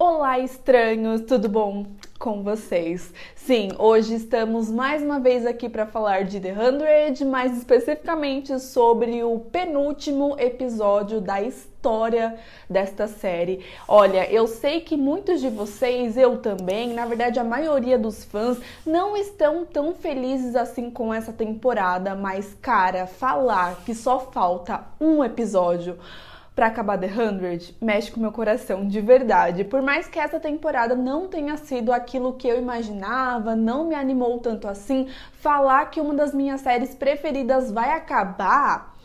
Olá, estranhos, tudo bom com vocês? Sim, hoje estamos mais uma vez aqui para falar de The 100, mais especificamente sobre o penúltimo episódio da história desta série. Olha, eu sei que muitos de vocês, eu também, na verdade a maioria dos fãs, não estão tão felizes assim com essa temporada, mas cara, falar que só falta um episódio pra acabar The 100 mexe com meu coração de verdade. Por mais que essa temporada não tenha sido aquilo que eu imaginava, não me animou tanto assim, falar que uma das minhas séries preferidas vai acabar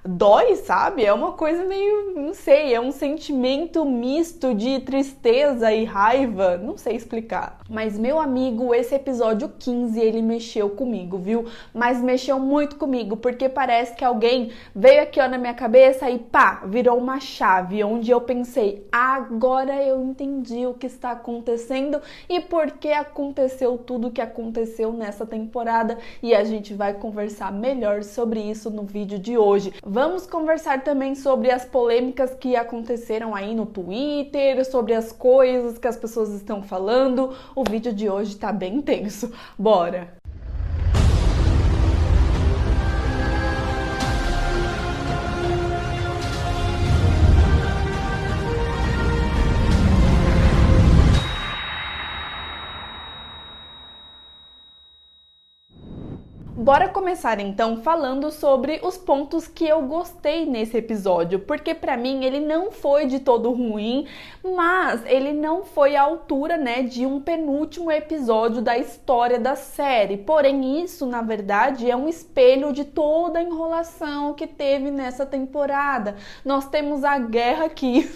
dói, sabe? É uma coisa meio, não sei, é um sentimento misto de tristeza e raiva, não sei explicar. Mas meu amigo, esse episódio 15, ele mexeu comigo, viu? Mas mexeu muito comigo, porque parece que alguém veio aqui ó, na minha cabeça e pá, virou uma chave, onde eu pensei, agora eu entendi o que está acontecendo e por que aconteceu tudo o que aconteceu nessa temporada, e a gente vai conversar melhor sobre isso no vídeo de hoje. Vamos conversar também sobre as polêmicas que aconteceram aí no Twitter, sobre as coisas que as pessoas estão falando. O vídeo de hoje tá bem intenso. Bora! Bora começar então falando sobre os pontos que eu gostei nesse episódio, porque pra mim ele não foi de todo ruim, mas ele não foi à altura, né, de um penúltimo episódio da história da série. Porém, isso, na verdade, é um espelho de toda a enrolação que teve nessa temporada. Nós temos a guerra aqui.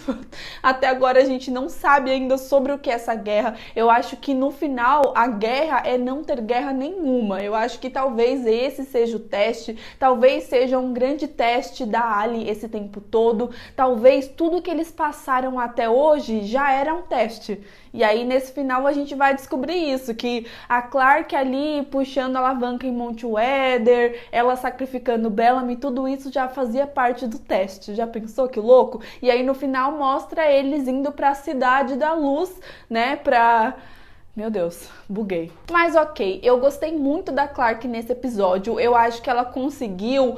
Até agora a gente não sabe ainda sobre o que é essa guerra. Eu acho que no final a guerra é não ter guerra nenhuma. Eu acho que talvez esse seja o teste, talvez seja um grande teste da Ali esse tempo todo, talvez tudo que eles passaram até hoje já era um teste. E aí nesse final a gente vai descobrir isso, que a Clarke ali puxando a alavanca em Monte Weather, ela sacrificando Bellamy, tudo isso já fazia parte do teste. Já pensou que louco? E aí no final mostra eles indo para a Cidade da Luz, né, Meu Deus, buguei. Mas ok, eu gostei muito da Clarke nesse episódio. Eu acho que ela conseguiu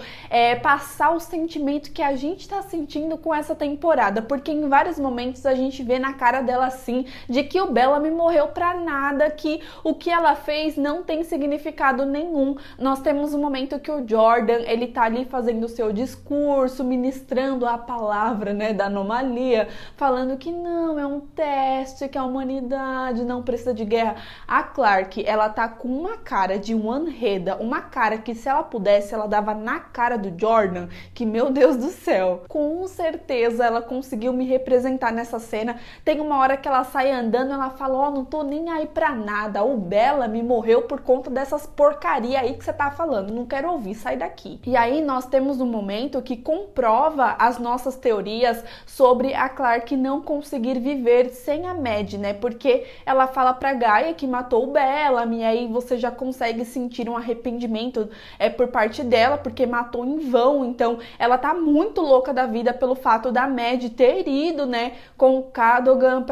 passar o sentimento que a gente tá sentindo com essa temporada. Porque em vários momentos a gente vê na cara dela assim, de que o Bellamy morreu pra nada, que o que ela fez não tem significado nenhum. Nós temos um momento que o Jordan, ele tá ali fazendo o seu discurso, ministrando a palavra, né, da anomalia, falando que não, é um teste, que a humanidade não precisa de guerra. A Clarke, ela tá com uma cara de one-heada, uma cara que se ela pudesse, ela dava na cara do Jordan, que meu Deus do céu. Com certeza ela conseguiu me representar nessa cena. Tem uma hora que ela sai andando, ela fala, ó, não tô nem aí pra nada, o Bellamy morreu por conta dessas porcaria aí que você tá falando, não quero ouvir, sai daqui. E aí nós temos um momento que comprova as nossas teorias sobre a Clarke não conseguir viver sem a Mad, né, porque ela fala pra Gaia que matou o Bellamy, e aí você já consegue sentir um arrependimento por parte dela, porque matou em vão. Então ela tá muito louca da vida pelo fato da Mad ter ido, né, com o Cadogan,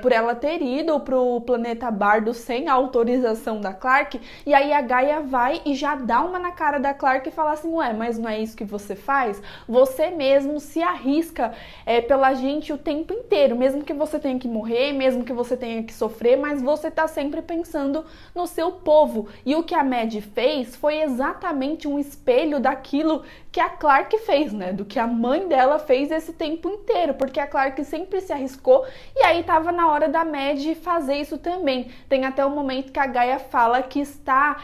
por ela ter ido pro planeta Bardo sem a autorização da Clarke. E aí a Gaia vai e já dá uma na cara da Clarke e fala assim, ué, mas não é isso que você faz? Você mesmo se arrisca pela gente o tempo inteiro, mesmo que você tenha que morrer, mesmo que você tenha que sofrer, mas você tá sempre pensando no seu povo. E o que a Mad fez foi exatamente um espelho daquilo que a Clarke fez, né? Do que a mãe dela fez esse tempo inteiro, porque a Clarke sempre se arriscou e aí tava na hora da Mad fazer isso também. Tem até o momento que a Gaia fala que está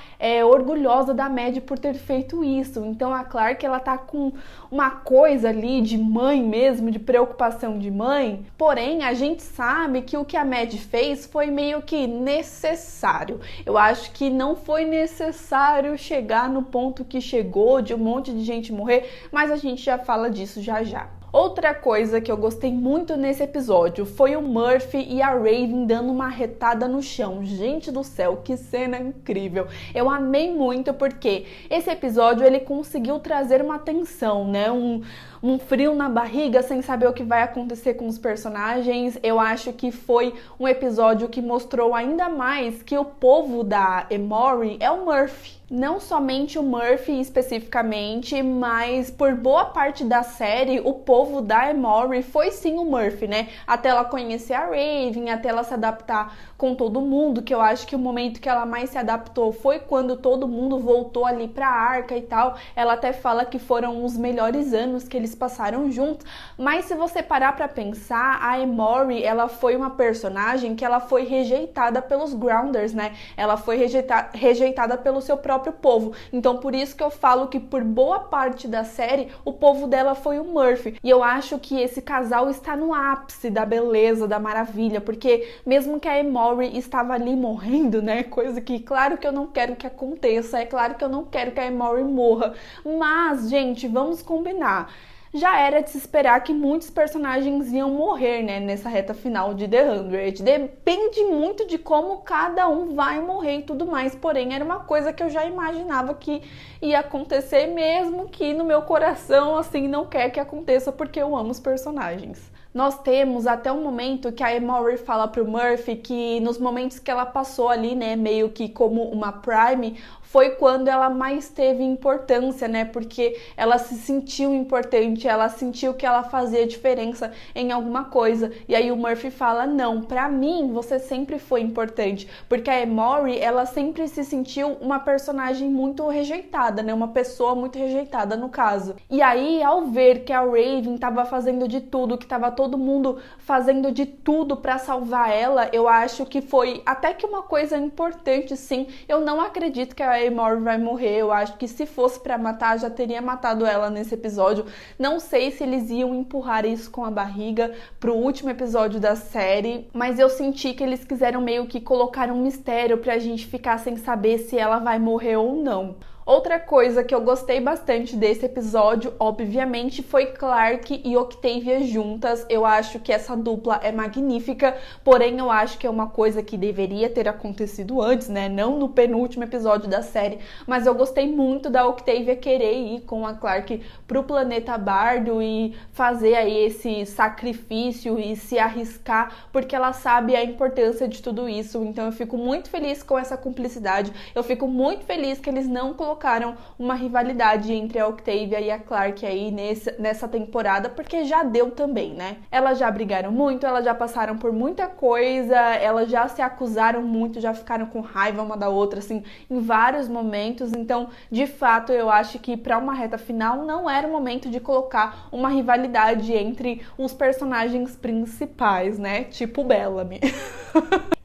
orgulhosa da Mad por ter feito isso. Então a Clarke, ela tá com uma coisa ali de mãe mesmo, de preocupação de mãe. Porém, a gente sabe que o que a Mad fez foi meio que necessário. Eu acho que não foi necessário chegar no ponto que chegou, de um monte de gente morrer, mas a gente já fala disso já já. Outra coisa que eu gostei muito nesse episódio foi o Murphy e a Raven dando uma retada no chão. Gente do céu, que cena incrível! Eu amei muito porque esse episódio ele conseguiu trazer uma tensão, né? Um frio na barriga sem saber o que vai acontecer com os personagens. Eu acho que foi um episódio que mostrou ainda mais que o povo da Emory é o Murphy. Não somente o Murphy especificamente, mas por boa parte da série, o povo da Emory foi sim o Murphy, né? Até ela conhecer a Raven, até ela se adaptar com todo mundo, que eu acho que o momento que ela mais se adaptou foi quando todo mundo voltou ali pra Arca e tal. Ela até fala que foram os melhores anos que eles passaram juntos, mas se você parar pra pensar, a Emory, ela foi uma personagem que ela foi rejeitada pelos Grounders, né? Ela foi rejeitada pelo seu próprio povo. Então por isso que eu falo que por boa parte da série o povo dela foi o Murphy. E eu acho que esse casal está no ápice da beleza, da maravilha, porque mesmo que a Emory estava ali morrendo, né, coisa que claro que eu não quero que aconteça, é claro que eu não quero que a Emory morra, mas gente, vamos combinar. Já era de se esperar que muitos personagens iam morrer, né, nessa reta final de The 100. Depende muito de como cada um vai morrer e tudo mais, porém era uma coisa que eu já imaginava que ia acontecer, mesmo que no meu coração, assim, não quer que aconteça porque eu amo os personagens. Nós temos até o momento que a Emory fala pro Murphy que nos momentos que ela passou ali, né, meio que como uma Prime, foi quando ela mais teve importância, né, porque ela se sentiu importante, ela sentiu que ela fazia diferença em alguma coisa. E aí o Murphy fala, não, pra mim você sempre foi importante, porque a Emory, ela sempre se sentiu uma personagem muito rejeitada, né, uma pessoa muito rejeitada no caso. E aí, ao ver que a Raven tava fazendo de tudo, que tava todo mundo fazendo de tudo pra salvar ela, eu acho que foi até que uma coisa importante, sim. Eu não acredito que a Emory vai morrer, eu acho que se fosse pra matar, já teria matado ela nesse episódio. Não sei se eles iam empurrar isso com a barriga pro último episódio da série, mas eu senti que eles quiseram meio que colocar um mistério pra gente ficar sem saber se ela vai morrer ou não. Outra coisa que eu gostei bastante desse episódio, obviamente, foi Clarke e Octavia juntas. Eu acho que essa dupla é magnífica, porém eu acho que é uma coisa que deveria ter acontecido antes, né? Não no penúltimo episódio da série, mas eu gostei muito da Octavia querer ir com a Clarke pro planeta Bardo e fazer aí esse sacrifício e se arriscar, porque ela sabe a importância de tudo isso. Então eu fico muito feliz com essa cumplicidade, eu fico muito feliz que eles não colocaram uma rivalidade entre a Octavia e a Clarke aí nessa temporada, porque já deu também, né? Elas já brigaram muito, elas já passaram por muita coisa, elas já se acusaram muito, já ficaram com raiva uma da outra, assim, em vários momentos. Então, de fato, eu acho que para uma reta final não era o momento de colocar uma rivalidade entre os personagens principais, né? Tipo Bellamy.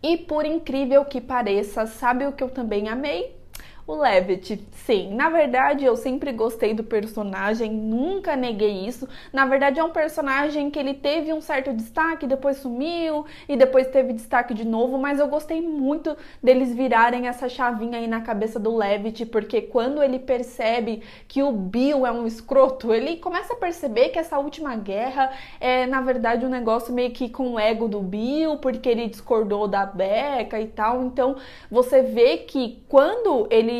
E por incrível que pareça, sabe o que eu também amei? O Levitt, sim, na verdade eu sempre gostei do personagem, nunca neguei isso. Na verdade é um personagem que ele teve um certo destaque, depois sumiu e depois teve destaque de novo, mas eu gostei muito deles virarem essa chavinha aí na cabeça do Levitt, porque quando ele percebe que o Bill é um escroto, ele começa a perceber que essa última guerra é na verdade um negócio meio que com o ego do Bill, porque ele discordou da Becca e tal. Então você vê que quando ele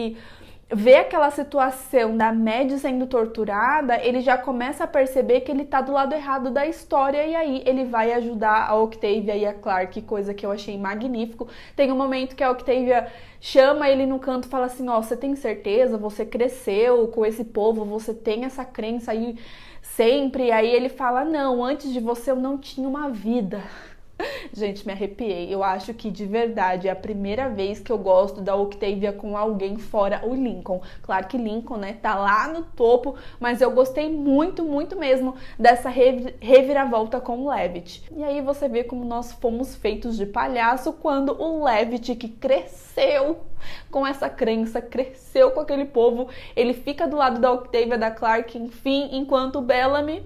vê aquela situação da Maddie sendo torturada, ele já começa a perceber que ele tá do lado errado da história, e aí ele vai ajudar a Octavia e a Clarke, coisa que eu achei magnífico. Tem um momento que a Octavia chama ele no canto e fala assim, ó, você tem certeza? Você cresceu com esse povo, você tem essa crença aí sempre? E aí ele fala, não, antes de você eu não tinha uma vida. Gente, me arrepiei. Eu acho que de verdade é a primeira vez que eu gosto da Octavia com alguém fora o Lincoln. Claro que Lincoln, né, tá lá no topo, mas eu gostei muito, muito mesmo dessa reviravolta com o Levitt. E aí você vê como nós fomos feitos de palhaço quando o Levitt, que cresceu com essa crença, cresceu com aquele povo, ele fica do lado da Octavia, da Clarke, enfim, enquanto o Bellamy,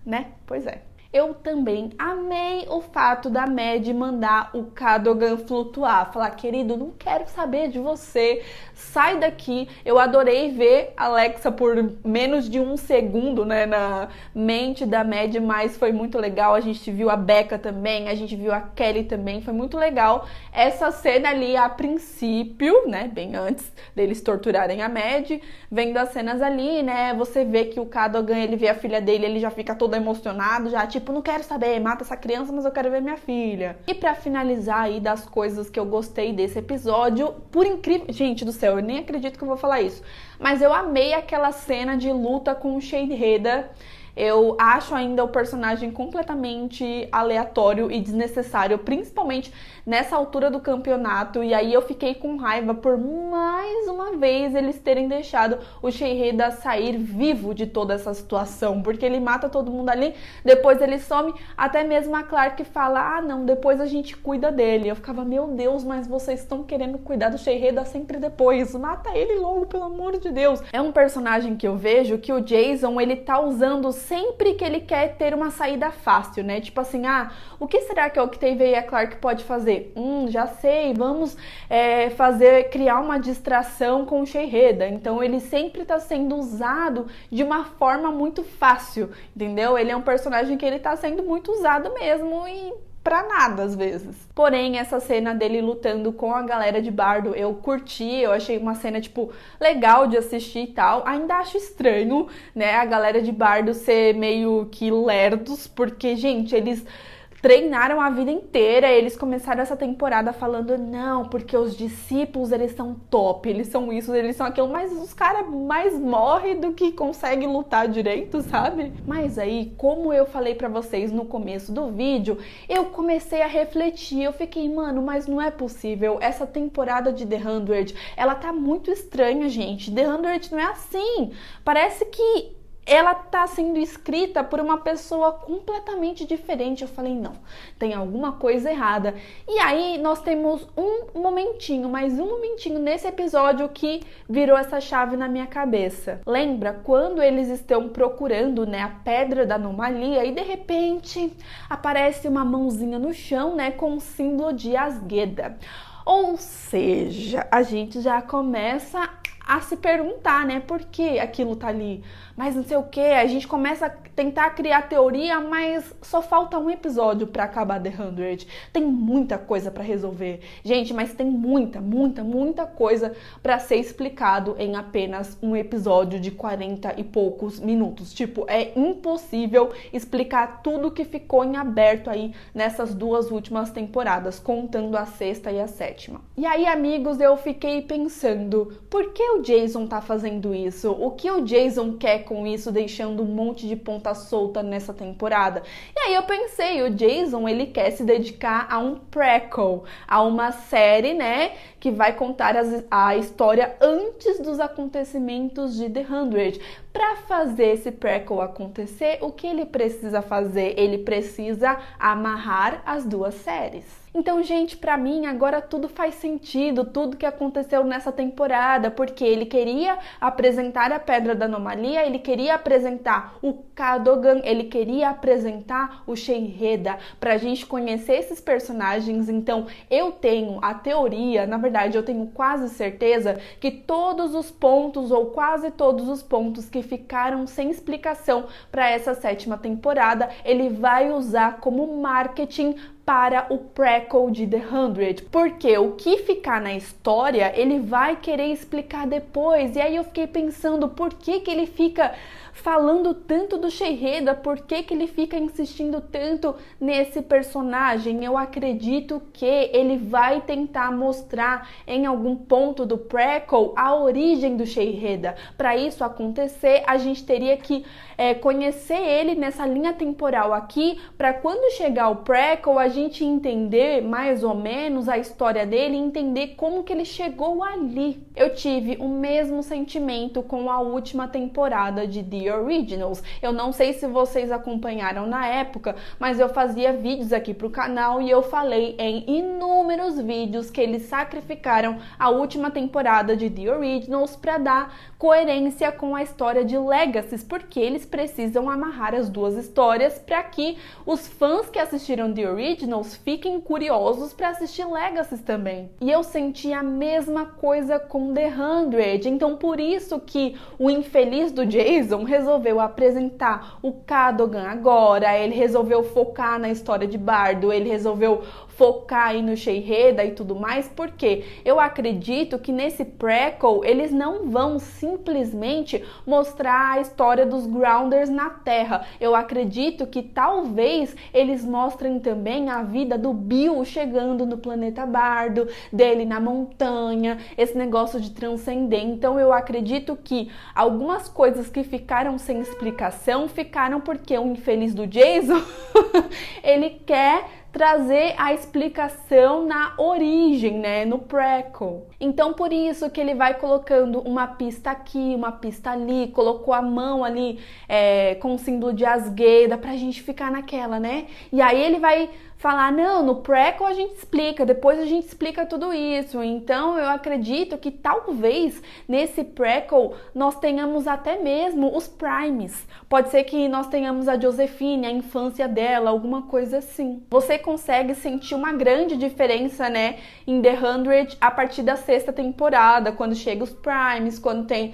né, pois é. eu também amei o fato da Mad mandar o Cadogan flutuar, falar, querido, não quero saber de você, sai daqui. Eu adorei ver a Alexa por menos de um segundo, né, na mente da Mad, mas foi muito legal. A gente viu a Becca também, a gente viu a Kelly também, foi muito legal essa cena ali a princípio, né, bem antes deles torturarem a Mad, vendo as cenas ali, né, você vê que o Cadogan, ele vê a filha dele, ele já fica todo emocionado, já tipo, não quero saber, mata essa criança, mas eu quero ver minha filha. E pra finalizar aí das coisas que eu gostei desse episódio, por incrível, gente do céu, eu nem acredito que eu vou falar isso, mas eu amei aquela cena de luta com o Shaeeda. Eu acho ainda o personagem completamente aleatório e desnecessário, principalmente nessa altura do campeonato. E aí eu fiquei com raiva por mais uma vez eles terem deixado o Shaeeda sair vivo de toda essa situação, porque ele mata todo mundo ali, depois ele some, até mesmo a Clark fala, ah não, depois a gente cuida dele. Eu ficava, meu Deus, mas vocês estão querendo cuidar do Shaeeda sempre depois, mata ele logo, pelo amor de Deus. É um personagem que eu vejo que o Jason, ele tá usando sempre que ele quer ter uma saída fácil, né? Tipo assim, ah, o que será que a Octavia e a Clark pode fazer? Já sei, vamos criar uma distração com o Shaeeda. Então ele sempre tá sendo usado de uma forma muito fácil, entendeu? Ele é um personagem que ele tá sendo muito usado mesmo e pra nada às vezes. Porém, essa cena dele lutando com a galera de Bardo, eu curti, eu achei uma cena, tipo, legal de assistir e tal. Ainda acho estranho, né, a galera de Bardo ser meio que lerdos, porque, gente, eles treinaram a vida inteira, eles começaram essa temporada falando, não, porque os discípulos, eles são top, eles são isso, eles são aquilo, mas os caras mais morrem do que conseguem lutar direito, sabe? Mas aí, como eu falei pra vocês no começo do vídeo, eu comecei a refletir, eu fiquei, mano, mas não é possível, essa temporada de The 100, ela tá muito estranha, gente, The 100 não é assim, parece que ela tá sendo escrita por uma pessoa completamente diferente. Eu falei, não, tem alguma coisa errada. E aí nós temos mais um momentinho nesse episódio que virou essa chave na minha cabeça. Lembra quando eles estão procurando, né, a pedra da anomalia e de repente aparece uma mãozinha no chão, né, com o símbolo de Azgeda. Ou seja, a gente já começa a se perguntar, né, por que aquilo tá ali, mas não sei o que, a gente começa a tentar criar teoria, mas só falta um episódio pra acabar The 100, tem muita coisa pra resolver, gente, mas tem muita coisa pra ser explicado em apenas um episódio de 40 e poucos minutos, tipo, é impossível explicar tudo que ficou em aberto aí nessas duas últimas temporadas, contando a sexta e a sétima. E aí, amigos, eu fiquei pensando, por que o Jason tá fazendo isso? O que o Jason quer com isso, deixando um monte de ponta solta nessa temporada? E aí eu pensei, o Jason, ele quer se dedicar a um prequel, a uma série, né, que vai contar a história antes dos acontecimentos de The 100. Para fazer esse prequel acontecer, o que ele precisa fazer? Ele precisa amarrar as duas séries. Então, gente, pra mim agora tudo faz sentido, tudo que aconteceu nessa temporada, porque ele queria apresentar a Pedra da Anomalia, ele queria apresentar o Cadogan, ele queria apresentar o Shaeeda, pra gente conhecer esses personagens. Então, eu tenho a teoria, na verdade, eu tenho quase certeza que todos os pontos, ou quase todos os pontos que ficaram sem explicação para essa sétima temporada, ele vai usar como marketing para o prequel de The 100, porque o que ficar na história, ele vai querer explicar depois. E aí eu fiquei pensando, por que que ele fica falando tanto do Shaeeda, por que que ele fica insistindo tanto nesse personagem? Eu acredito que ele vai tentar mostrar em algum ponto do prequel a origem do Shaeeda. Para isso acontecer, a gente teria que conhecer ele nessa linha temporal aqui, para quando chegar o prequel, a gente entender mais ou menos a história dele e entender como que ele chegou ali. Eu tive o mesmo sentimento com a última temporada de The Originals. Eu não sei se vocês acompanharam na época, mas eu fazia vídeos aqui pro canal e eu falei em inúmeros vídeos que eles sacrificaram a última temporada de The Originals para dar coerência com a história de Legacies, porque eles precisam amarrar as duas histórias para que os fãs que assistiram The Originals fiquem curiosos para assistir Legacies também. E eu senti a mesma coisa com The 100, então por isso que o infeliz do Jason resolveu apresentar o Cadogan agora, ele resolveu focar na história de Bardo, ele resolveu focar aí no Sheiheda e tudo mais, porque eu acredito que nesse prequel eles não vão simplesmente mostrar a história dos Grounders na Terra. Eu acredito que talvez eles mostrem também a vida do Bill chegando no planeta Bardo, dele na montanha, esse negócio de transcender. Então eu acredito que algumas coisas que ficaram sem explicação ficaram porque o infeliz do Jason ele quer trazer a explicação na origem, né, no prequel. Então por isso que ele vai colocando uma pista aqui, uma pista ali, colocou a mão ali com o símbolo de Asgeda pra gente ficar naquela, né? E aí ele vai falar, não, no prequel a gente explica, depois a gente explica tudo isso. Então eu acredito que talvez nesse prequel nós tenhamos até mesmo os Primes. Pode ser que nós tenhamos a Josephine, a infância dela, alguma coisa assim. Você consegue sentir uma grande diferença, né, em The 100 a partir da 6ª temporada, quando chega os Primes, quando tem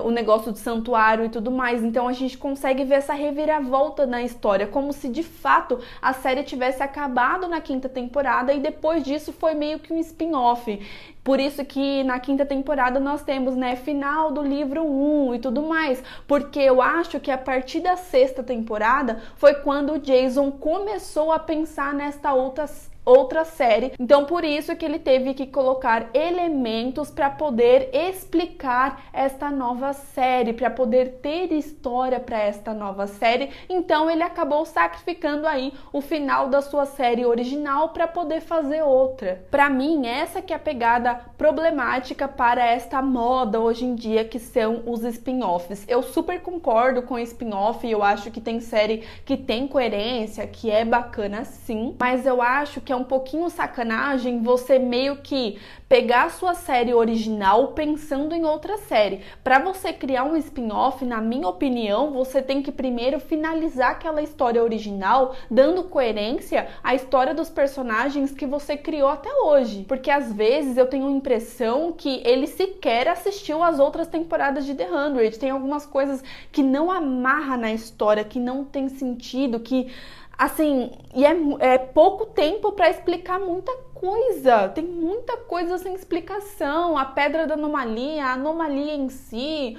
o negócio do santuário e tudo mais. Então a gente consegue ver essa reviravolta na história, como se de fato a série tivesse acabado na 5ª temporada e depois disso foi meio que um spin-off. Por isso que na 5ª temporada nós temos, né, final do livro 1 e tudo mais, porque eu acho que a partir da 6ª temporada foi quando o Jason começou a pensar nesta outra série. Então por isso que ele teve que colocar elementos para poder explicar esta nova série, para poder ter história para esta nova série. Então ele acabou sacrificando aí o final da sua série original para poder fazer outra. Para mim, essa que é a pegada problemática para esta moda hoje em dia, que são os spin-offs. Eu super concordo com o spin-off, eu acho que tem série que tem coerência, que é bacana sim, mas eu acho que é um pouquinho sacanagem você meio que pegar a sua série original pensando em outra série. Para você criar um spin-off, na minha opinião, você tem que primeiro finalizar aquela história original, dando coerência à história dos personagens que você criou até hoje. Porque às vezes eu tenho a impressão que ele sequer assistiu as outras temporadas de The 100. Tem algumas coisas que não amarra na história, que não tem sentido, que assim, e é pouco tempo para explicar muita coisa. Tem muita coisa sem explicação. A Pedra da Anomalia, a anomalia em si,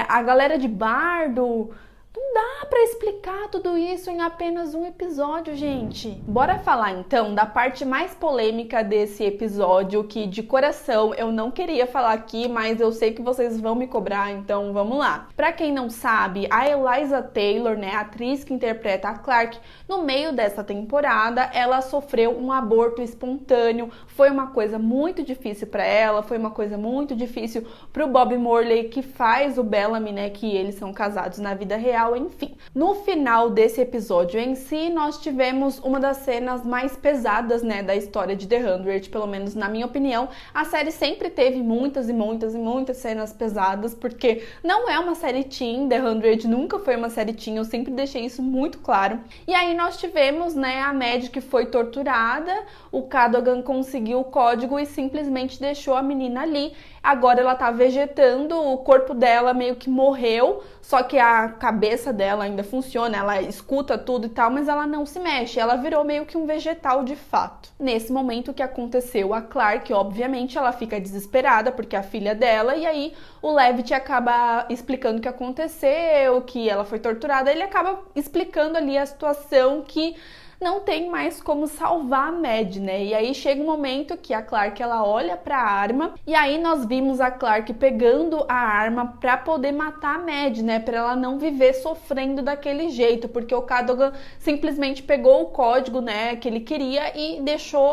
a galera de Bardo. Não dá pra explicar tudo isso em apenas um episódio, gente. Bora falar então da parte mais polêmica desse episódio, que de coração eu não queria falar aqui, mas eu sei que vocês vão me cobrar, então vamos lá. Pra quem não sabe, a Eliza Taylor, né, a atriz que interpreta a Clarke, no meio dessa temporada, ela sofreu um aborto espontâneo. Foi uma coisa muito difícil pra ela, foi uma coisa muito difícil pro Bob Morley, que faz o Bellamy, né, que eles são casados na vida real. Enfim, no final desse episódio em si, nós tivemos uma das cenas mais pesadas, né, da história de The 100, pelo menos na minha opinião. A série sempre teve muitas e muitas e muitas cenas pesadas, porque não é uma série teen, The 100 nunca foi uma série teen, eu sempre deixei isso muito claro. E aí nós tivemos, né, a Maddie que foi torturada, o Cadogan conseguiu o código e simplesmente deixou a menina ali. Agora ela tá vegetando, o corpo dela meio que morreu, só que a cabeça dela ainda funciona, ela escuta tudo e tal, mas ela não se mexe, ela virou meio que um vegetal de fato. Nesse momento que aconteceu, a Clarke, obviamente, ela fica desesperada, porque é a filha dela, e aí o Levitt acaba explicando o que aconteceu, que ela foi torturada, ele acaba explicando ali a situação que não tem mais como salvar a Mad, né? E aí chega um momento que a Clarke, ela olha pra arma, e aí nós vimos a Clarke pegando a arma pra poder matar a Mad, né? Pra ela não viver sofrendo daquele jeito, porque o Cadogan simplesmente pegou o código, né, que ele queria e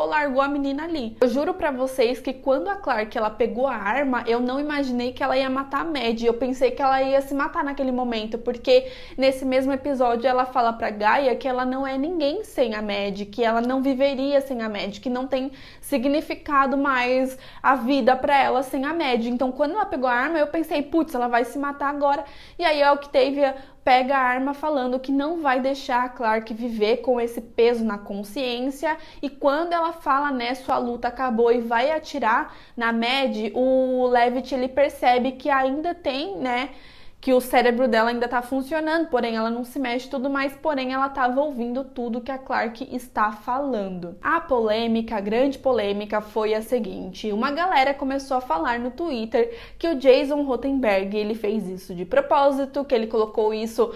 largou a menina ali. Eu juro pra vocês que quando a Clarke, ela pegou a arma, eu não imaginei que ela ia matar a Mad, eu pensei que ela ia se matar naquele momento, porque nesse mesmo episódio ela fala pra Gaia que ela não é ninguém sem a Mad, que ela não viveria sem a Mad, que não tem significado mais a vida pra ela sem a Mad. Então quando ela pegou a arma, eu pensei, putz, ela vai se matar agora. E aí a Octavia pega a arma falando que não vai deixar a Clarke viver com esse peso na consciência, e quando ela fala, né, sua luta acabou e vai atirar na Mad, o Levitt, ele percebe que ainda tem, né, que o cérebro dela ainda tá funcionando, porém ela não se mexe e tudo mais, porém ela tava ouvindo tudo que a Clarke está falando. A polêmica, a grande polêmica foi a seguinte: uma galera começou a falar no Twitter que o Jason Rothenberg, ele fez isso de propósito, que ele colocou isso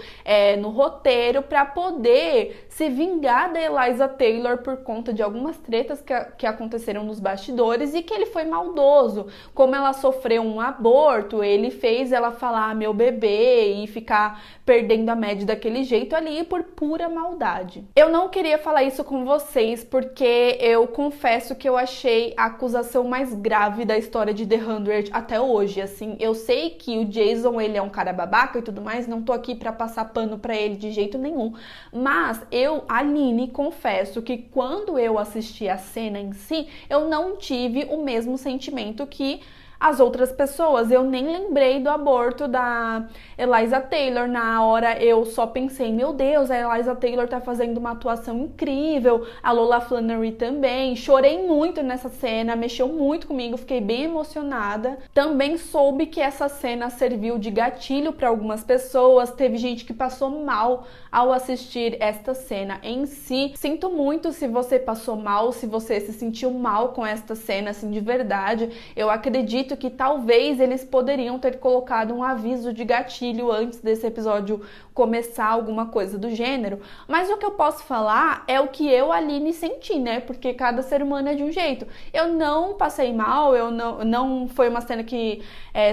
no roteiro para poder se vingar da Eliza Taylor por conta de algumas tretas que aconteceram nos bastidores, e que ele foi maldoso. Como ela sofreu um aborto, ele fez ela falar meu bebê e ficar perdendo a Mad daquele jeito ali por pura maldade. Eu não queria falar isso com vocês porque eu confesso que eu achei a acusação mais grave da história de The 100 até hoje. Assim, eu sei que o Jason, ele é um cara babaca e tudo mais, não tô aqui pra passar pano pra ele de jeito nenhum, mas eu, Aline, confesso que quando eu assisti a cena em si, eu não tive o mesmo sentimento que as outras pessoas. Eu nem lembrei do aborto da Eliza Taylor. Na hora eu só pensei, meu Deus, a Eliza Taylor tá fazendo uma atuação incrível, a Lola Flannery também. Chorei muito nessa cena, mexeu muito comigo, fiquei bem emocionada. Também soube que essa cena serviu de gatilho para algumas pessoas, teve gente que passou mal ao assistir esta cena em si. Sinto muito se você passou mal, se você se sentiu mal com esta cena, assim, de verdade. Eu acredito que talvez eles poderiam ter colocado um aviso de gatilho antes desse episódio começar, alguma coisa do gênero, mas o que eu posso falar é o que eu, Aline, senti, né, porque cada ser humano é de um jeito. Eu não passei mal, eu não foi uma cena que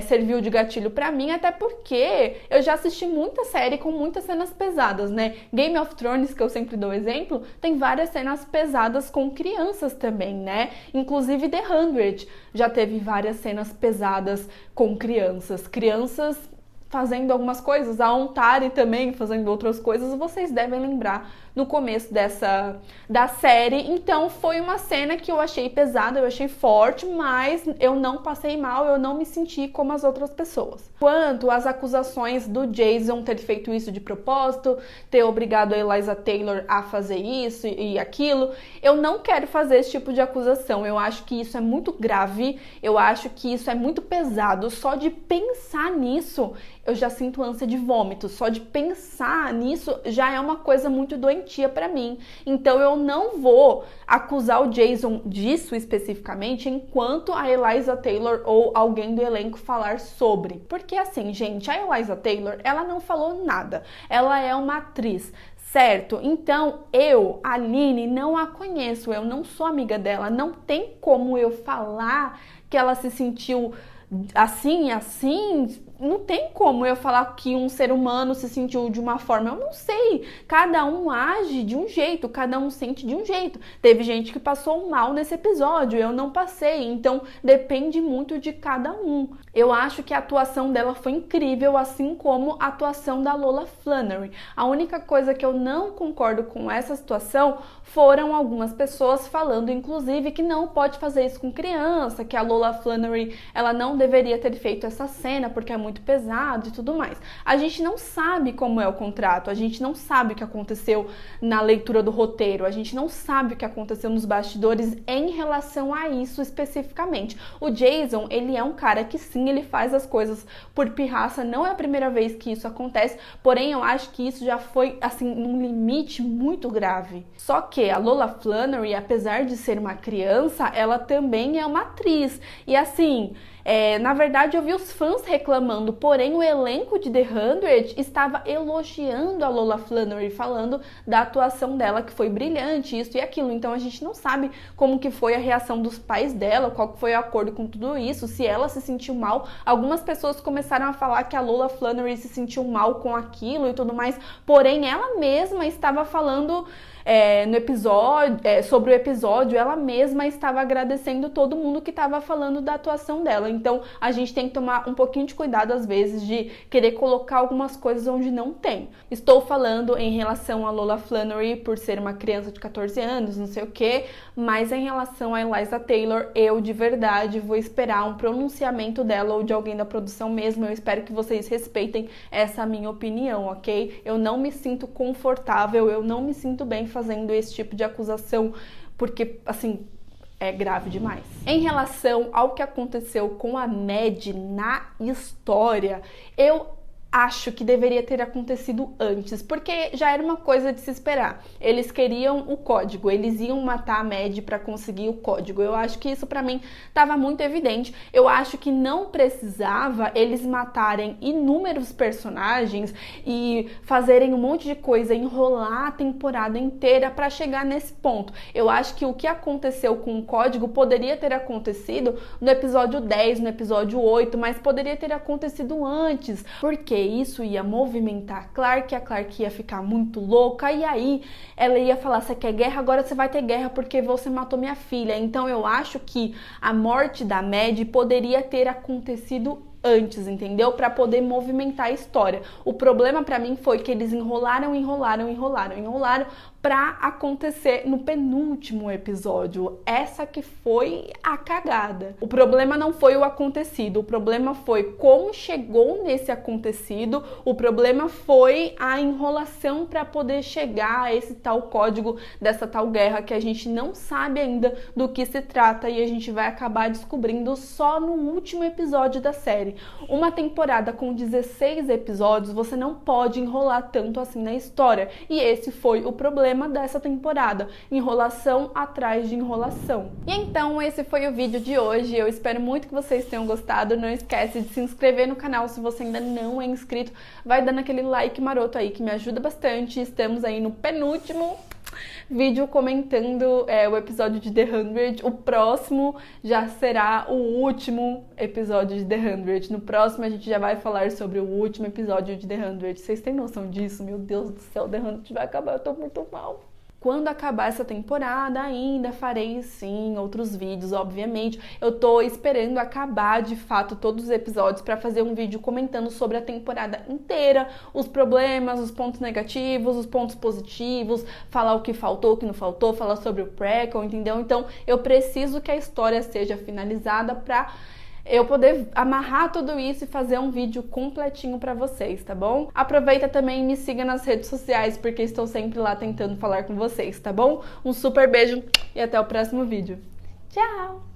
serviu de gatilho pra mim, até porque eu já assisti muita série com muitas cenas pesadas, né, Game of Thrones, que eu sempre dou exemplo, tem várias cenas pesadas com crianças também, né, inclusive The 100 já teve várias cenas pesadas com crianças fazendo algumas coisas, a Ontari também fazendo outras coisas, vocês devem lembrar no começo da série. Então foi uma cena que eu achei pesada, eu achei forte, mas eu não passei mal, eu não me senti como as outras pessoas. Quanto às acusações do Jason ter feito isso de propósito, ter obrigado a Eliza Taylor a fazer isso e aquilo, eu não quero fazer esse tipo de acusação. Eu acho que isso é muito grave, eu acho que isso é muito pesado. Só de pensar nisso eu já sinto ânsia de vômito, só de pensar nisso já é uma coisa muito doentia pra mim. Então eu não vou acusar o Jason disso especificamente enquanto a Eliza Taylor ou alguém do elenco falar sobre. Porque assim, gente, a Eliza Taylor, ela não falou nada. Ela é uma atriz, certo? Então eu, Aline, não a conheço, eu não sou amiga dela, não tem como eu falar que ela se sentiu assim, não tem como eu falar que um ser humano se sentiu de uma forma, eu não sei, cada um age de um jeito, cada um sente de um jeito. Teve gente que passou mal nesse episódio, eu não passei, então depende muito de cada um. Eu acho que a atuação dela foi incrível, assim como a atuação da Lola Flannery. A única coisa que eu não concordo com essa situação foram algumas pessoas falando, inclusive, que não pode fazer isso com criança, que a Lola Flannery, ela não deveria ter feito essa cena porque é muito pesado e tudo mais. A gente não sabe como é o contrato, a gente não sabe o que aconteceu na leitura do roteiro, a gente não sabe o que aconteceu nos bastidores em relação a isso especificamente. O Jason, ele é um cara que sim, ele faz as coisas por pirraça, não é a primeira vez que isso acontece, porém eu acho que isso já foi, assim, num limite muito grave. Só que a Lola Flannery, apesar de ser uma criança, ela também é uma atriz, e assim, na verdade eu vi os fãs reclamando falando, porém o elenco de The 100 estava elogiando a Lola Flannery, falando da atuação dela, que foi brilhante, isso e aquilo. Então a gente não sabe como que foi a reação dos pais dela, qual que foi o acordo com tudo isso, se ela se sentiu mal. Algumas pessoas começaram a falar que a Lola Flannery se sentiu mal com aquilo e tudo mais, porém ela mesma estava falando no episódio, sobre o episódio, ela mesma estava agradecendo todo mundo que estava falando da atuação dela. Então a gente tem que tomar um pouquinho de cuidado às vezes de querer colocar algumas coisas onde não tem. Estou falando em relação a Lola Flannery por ser uma criança de 14 anos, não sei o que, mas em relação a Eliza Taylor, eu de verdade vou esperar um pronunciamento dela ou de alguém da produção mesmo. Eu espero que vocês respeitem essa minha opinião, ok? Eu não me sinto confortável, eu não me sinto bem fazendo esse tipo de acusação, porque, assim, é grave demais. Em relação ao que aconteceu com a Mad na história, eu acho que deveria ter acontecido antes, porque já era uma coisa de se esperar. Eles queriam o código, eles iam matar a Mad para conseguir o código. Eu acho que isso para mim estava muito evidente. Eu acho que não precisava eles matarem inúmeros personagens e fazerem um monte de coisa, enrolar a temporada inteira para chegar nesse ponto. Eu acho que o que aconteceu com o código poderia ter acontecido no episódio 10, no episódio 8, mas poderia ter acontecido antes, porque isso ia movimentar a Clarke ia ficar muito louca, e aí ela ia falar, você quer guerra? Agora você vai ter guerra porque você matou minha filha. Então eu acho que a morte da Mad poderia ter acontecido antes, entendeu? Para poder movimentar a história. O problema para mim foi que eles enrolaram para acontecer no penúltimo episódio. Essa que foi a cagada. O problema não foi o acontecido, o problema foi como chegou nesse acontecido, o problema foi a enrolação para poder chegar a esse tal código dessa tal guerra que a gente não sabe ainda do que se trata e a gente vai acabar descobrindo só no último episódio da série. Uma temporada com 16 episódios, você não pode enrolar tanto assim na história, e esse foi o problema dessa temporada, enrolação atrás de enrolação. E então esse foi o vídeo de hoje, eu espero muito que vocês tenham gostado. Não esquece de se inscrever no canal se você ainda não é inscrito, vai dando aquele like maroto aí que me ajuda bastante. Estamos aí no penúltimo vídeo comentando o episódio de The 100. O próximo já será o último episódio de The 100. No próximo a gente já vai falar sobre o último episódio de The 100. Vocês têm noção disso? Meu Deus do céu, The 100 vai acabar, eu tô muito mal. Quando acabar essa temporada, ainda farei sim outros vídeos, obviamente. Eu tô esperando acabar de fato todos os episódios para fazer um vídeo comentando sobre a temporada inteira, os problemas, os pontos negativos, os pontos positivos, falar o que faltou, o que não faltou, falar sobre o prequel, entendeu? Então eu preciso que a história seja finalizada para eu poder amarrar tudo isso e fazer um vídeo completinho pra vocês, tá bom? Aproveita também e me siga nas redes sociais, porque estou sempre lá tentando falar com vocês, tá bom? Um super beijo e até o próximo vídeo. Tchau!